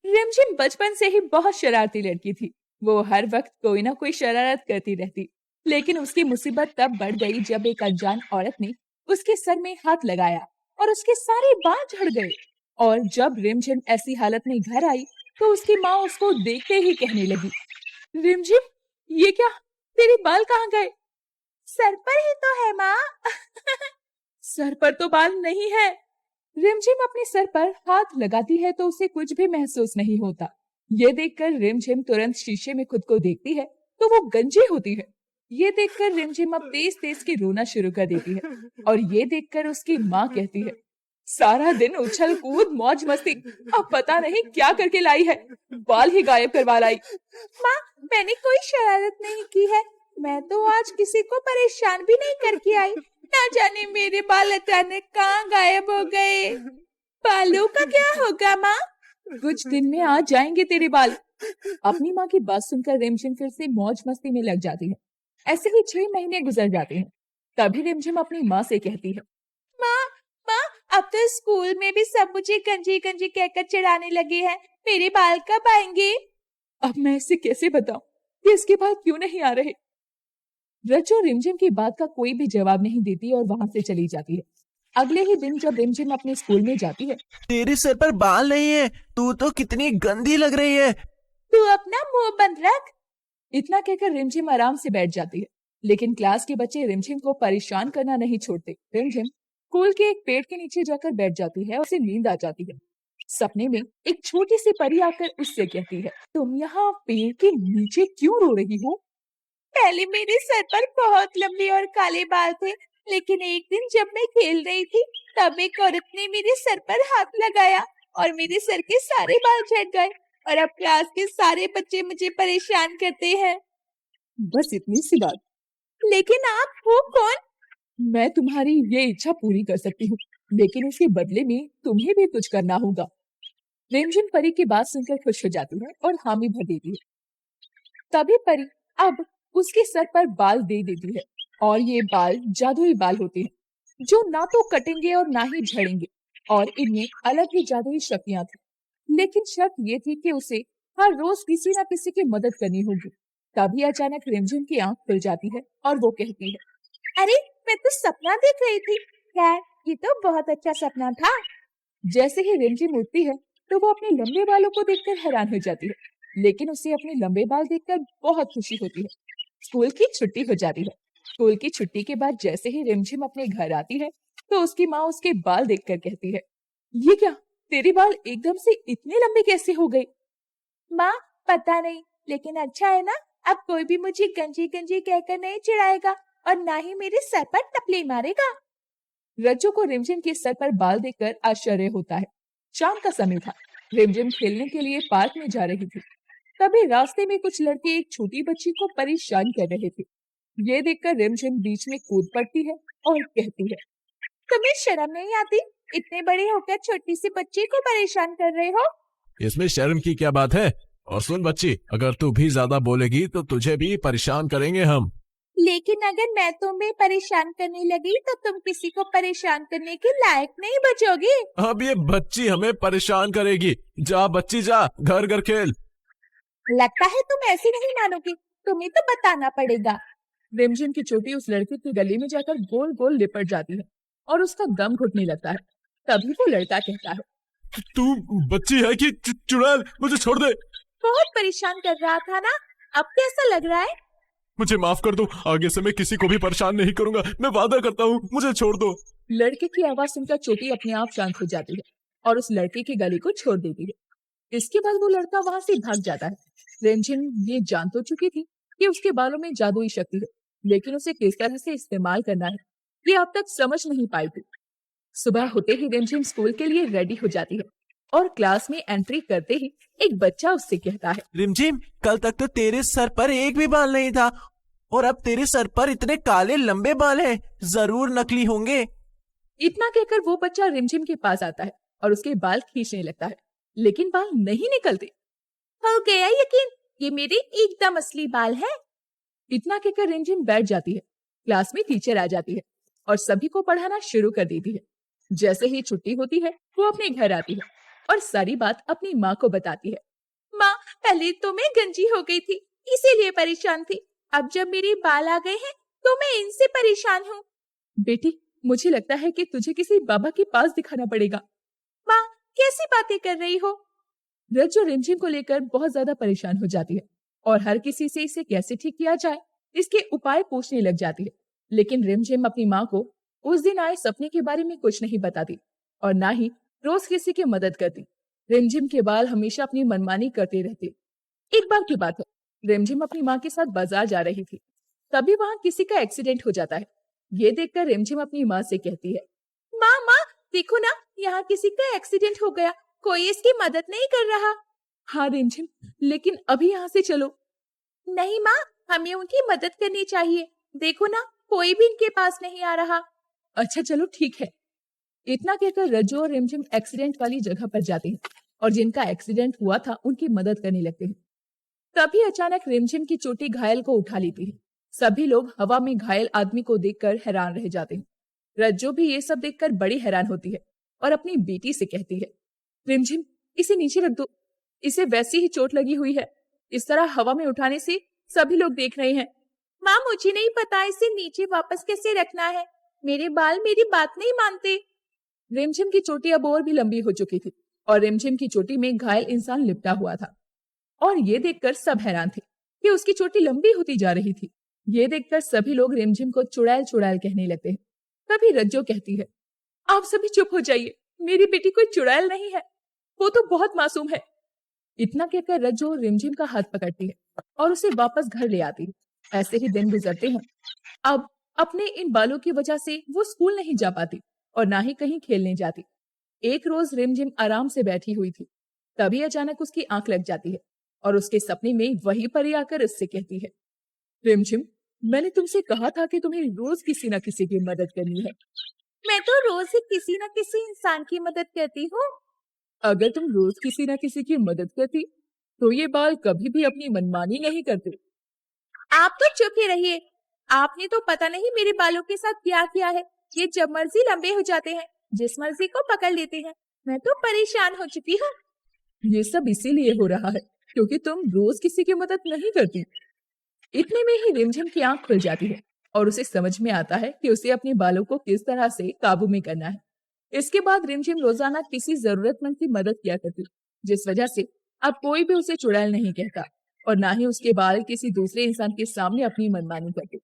रिमझिम बचपन से ही बहुत शरारती लड़की थी। वो हर वक्त कोई ना कोई शरारत करती रहती। लेकिन उसकी मुसीबत तब बढ़ गई जब एक अनजान औरत ने उसके सर में हाथ लगाया और उसके सारे बाल झड़ गए। और जब रिमझिम ऐसी हालत में घर आई तो उसकी माँ उसको देखते ही कहने लगी, रिमझिम, ये क्या, तेरे बाल कहाँ गए? सर पर ही तो है माँ। सर पर तो बाल नहीं है। रिमझिम अपने सर पर हाथ लगाती है तो उसे कुछ भी महसूस नहीं होता। ये देखकर रिमझिम तुरंत शीशे में खुद को देखती है तो वो गंजी होती है। ये देखकर रिमझिम अब तेज तेज के रोना शुरू कर देती है और ये देखकर उसकी माँ कहती है, सारा दिन उछल कूद मौज मस्ती, अब पता नहीं क्या करके लाई है, बाल ही गायब करवा लाई। माँ, मैंने कोई शरारत नहीं की है। मैं तो आज किसी को परेशान भी नहीं करके आई। ना जाने मेरे बाल अचानक कहाँ गायब हो गए। बालों का क्या होगा माँ? कुछ दिन में आ जाएंगे तेरे बाल। अपनी माँ की बात सुनकर रिमझिम फिर से मौज मस्ती में लग जाती है। ऐसे ही 6 महीने गुजर जाते हैं। तभी रिमझिम अपनी माँ से कहती है, माँ, माँ, अब तो स्कूल में भी सब मुझे गंजी गंजी कहकर चिढ़ाने लगे हैं। मेरे बाल कब आएंगे? अब मैं इसे कैसे बताऊं कि इसके बाल क्यों नहीं आ रहे? रज्जो रिमझिम की बात का कोई भी जवाब नहीं देती और वहां से चली जाती है। अगले ही दिन जब रिमझिम अपने स्कूल में जाती है, तेरे सर पर बाल नहीं है, तू तो कितनी गंदी लग रही है। तू अपना मुंह बंद रख। इतना कहकर रिमझिम आराम से बैठ जाती है। लेकिन क्लास के बच्चे रिमझिम को परेशान करना नहीं छोड़ते। रिमझिम स्कूल के एक पेड़ के नीचे जाकर बैठ जाती है और उसे नींद आ जाती है। सपने में एक छोटी सी परी आकर उससे कहती है, तुम यहाँ पेड़ के नीचे क्यों रो रही हो? पहले मेरे सर पर बहुत लंबे और काले बाल थे, लेकिन एक दिन जब मैं खेल रही थी तब एक औरत ने मेरे सर पर हाथ लगाया और मेरे सर के सारे बाल झड़ गए और अब क्लास के सारे बच्चे मुझे परेशान करते हैं। बस इतनी सी बात। लेकिन आप हो कौन? मैं तुम्हारी ये इच्छा पूरी कर सकती हूँ, लेकिन उसके बदले में तुम्हें भी कुछ करना होगा। रिमझिम परी की बात सुनकर खुश हो जाती है और हामी भर देती है। तभी परी अब उसके सर पर बाल दे देती है और ये बाल जादुई बाल होते हैं जो ना तो कटेंगे और ना ही झड़ेंगे और इनमें अलग ही जादुई शक्तियां थी। लेकिन शर्त ये थी कि उसे हर रोज किसी ना किसी की मदद करनी होगी। तभी अचानक रिमझिम की आंख खुल जाती है और वो कहती है, अरे, मैं तो सपना देख रही थी। यार, ये तो बहुत अच्छा सपना था। जैसे ही रिमझिम उठती है तो वो अपने लंबे बालों को देखकर हैरान हो जाती है। लेकिन उसे अपने लंबे बाल देखकर बहुत खुशी होती है। स्कूल की छुट्टी हो जाती है। स्कूल की छुट्टी के बाद जैसे ही रिमझिम अपने घर आती है तो उसकी माँ उसके बाल देखकर कहती है, ये क्या, तेरे बाल एकदम से इतने लंबे कैसे हो गए? माँ, पता नहीं, लेकिन अच्छा है ना, अब कोई भी मुझे गंजी गंजी कहकर नहीं चिढ़ाएगा और ना ही मेरे सर पर टपली मारेगा। रज्जो को रिमझिम के सर पर बाल देखकर आश्चर्य होता है। शाम का समय था। रिमझिम खेलने के लिए पार्क में जा रही थी। तभी रास्ते में कुछ लड़के एक छोटी बच्ची को परेशान कर रहे थे। ये देखकर रिमझिम बीच में कूद पड़ती है और कहती है, तुम्हें शर्म नहीं आती? इतने बड़े होकर छोटी सी बच्ची को परेशान कर रहे हो? इसमें शर्म की क्या बात है? और सुन बच्ची, अगर तू भी ज्यादा बोलेगी तो तुझे भी परेशान करेंगे हम। लेकिन अगर मैं तुम्हें परेशान करने लगी तो तुम किसी को परेशान करने के लायक नहीं बचोगी। अब ये बच्ची हमें परेशान करेगी। जा बच्ची जा, घर घर खेल। लगता है तुम ऐसी नहीं मानोगी, तुम्हें तो बताना पड़ेगा। रिमझिम की चोटी उस लड़के के गले में जाकर गोल गोल लिपट जाती है और उसका दम घुटने लगता है। तभी वो लड़का कहता है, तू बच्ची है कि चुड़ैल? मुझे छोड़ दे। बहुत परेशान कर रहा था ना, अब कैसा लग रहा है? मुझे माफ कर दो, आगे से मैं किसी को भी परेशान नहीं करूंगा, मैं वादा करता हूँ, मुझे छोड़ दो। लड़के की आवाज सुनकर चोटी अपने आप शांत हो जाती है और उस लड़के के गले को छोड़ देती है। इसके बाद वो लड़का वहां से भाग जाता है। रिमझिम ये जान तो चुकी थी कि उसके बालों में जादुई शक्ति है, लेकिन उसे किस तरह से इस्तेमाल करना है ये अब तक समझ नहीं पाई थी। सुबह होते ही रिमझिम स्कूल के लिए रेडी हो जाती है और क्लास में एंट्री करते ही एक बच्चा उससे कहता है, रिमझिम, कल तक तो तेरे सर पर एक भी बाल नहीं था और अब तेरे सर पर इतने काले लंबे बाल हैं, जरूर नकली होंगे। इतना कहकर वो बच्चा रिमझिम के पास आता है और उसके बाल खींचने लगता है, लेकिन बाल नहीं निकलते। हो गया यकीन, ये मेरे एकदम असली बाल है। इतना कहकर रिमझिम बैठ जाती है। क्लास में टीचर आ जाती है और सभी को पढ़ाना शुरू कर देती है। जैसे ही छुट्टी होती है वो अपने घर आती है। और सारी बात अपनी माँ को बताती है। माँ, पहले तो मैं गंजी हो गई थी, इसीलिए परेशान थी। अब जब मेरे बाल आ गए हैं तो मैं इनसे परेशान हूँ। बेटी, मुझे लगता है कि तुझे किसी बाबा के पास दिखाना पड़ेगा। माँ, कैसी बातें कर रही हो? रज्जू रिमझिम को लेकर बहुत ज्यादा परेशान हो जाती है और हर किसी से इसे कैसे ठीक किया जाए इसके उपाय पूछने लग जाती है। लेकिन रिमझिम अपनी माँ को उस दिन आए सपने के बारे में कुछ नहीं बताती और ना ही रोज किसी की मदद करती। रिमझिम के बाल हमेशा अपनी मनमानी करते रहते। एक बार की बात है, रिमझिम अपनी माँ के साथ बाजार जा रही थी। तभी वहां किसी का एक्सीडेंट हो जाता है। ये देखकर रिमझिम अपनी माँ से कहती है, माँ माँ, देखो ना, यहाँ किसी का एक्सीडेंट हो गया, कोई इसकी मदद नहीं कर रहा। हाँ रिमझिम, लेकिन अभी यहाँ से चलो। नहीं माँ, हमें उनकी मदद करनी चाहिए। देखो ना, कोई भी इनके पास नहीं आ रहा। अच्छा चलो ठीक है। इतना कहकर रज्जू और रिमझिम एक्सीडेंट वाली जगह पर जाते हैं और जिनका एक्सीडेंट हुआ था उनकी मदद करने लगते हैं। तभी अचानक रिमझिम की चोटी घायल को उठा लेती है। सभी लोग हवा में घायल आदमी को देखकर हैरान रह जाते हैं। रज्जू भी ये सब देखकर बड़ी हैरान होती है और अपनी बेटी से कहती है, रिमझिम, इसे नीचे रख दो, इसे वैसी ही चोट लगी हुई है। इस तरह हवा में उठाने से सभी लोग देख रहे हैं। माँ, मुझे नहीं पता इसे नीचे वापस कैसे रखना है। मेरे बाल मेरी बात नहीं मानते। रिमझिम की चोटी अब और भी लंबी हो चुकी थी और रिमझिम की चोटी में घायल इंसान लिपटा हुआ था और ये देखकर सब हैरान थे कि उसकी चोटी लंबी होती जा रही थी। ये देखकर सभी लोग रिमझिम को चुड़ैल चुड़ैल कहने लगते हैं। तभी रज्जो कहती है, आप सभी चुप हो जाइए, मेरी बेटी कोई चुड़ैल नहीं है, वो तो बहुत मासूम है। इतना कहकर रज्जो रिमझिम का हाथ पकड़ती है और उसे वापस घर ले आती है। ऐसे ही दिन गुजरते हैं। अब अपने इन बालों की वजह से वो स्कूल नहीं जा पाती और ना ही कहीं खेलने जाती। एक रोज रिमझिम आराम से बैठी हुई थी। तभी अचानक उसकी आंख लग जाती है और उसके सपने में वही परी आकर उससे कहती है, रिमझिम, मैंने तुमसे कहा था कि तुम्हें रोज किसी न किसी की मदद करनी है। मैं तो रोज ही किसी न किसी इंसान की मदद करती हूँ। अगर तुम रोज किसी न किसी की मदद करती तो ये बाल कभी भी अपनी मनमानी नहीं करते। आप तो चुप ही रहिए। आपने तो पता नहीं मेरे बालों के साथ क्या किया है। ये जब मर्जी लंबे हो जाते हैं, जिस मर्जी को पकड़ लेते हैं। मैं तो परेशान हो चुकी हूँ। ये सब इसीलिए हो रहा है क्योंकि तुम रोज किसी की मदद नहीं करती। इतने में ही रिमझिम की आंख खुल जाती है और उसे समझ में आता है कि उसे अपने बालों को किस तरह से काबू में करना है। इसके बाद रिमझिम रोजाना किसी जरूरतमंद की मदद किया करती, जिस वजह से अब कोई भी उसे चुड़ैल नहीं कहता और ना ही उसके बाल किसी दूसरे इंसान के सामने अपनी मनमानी करते।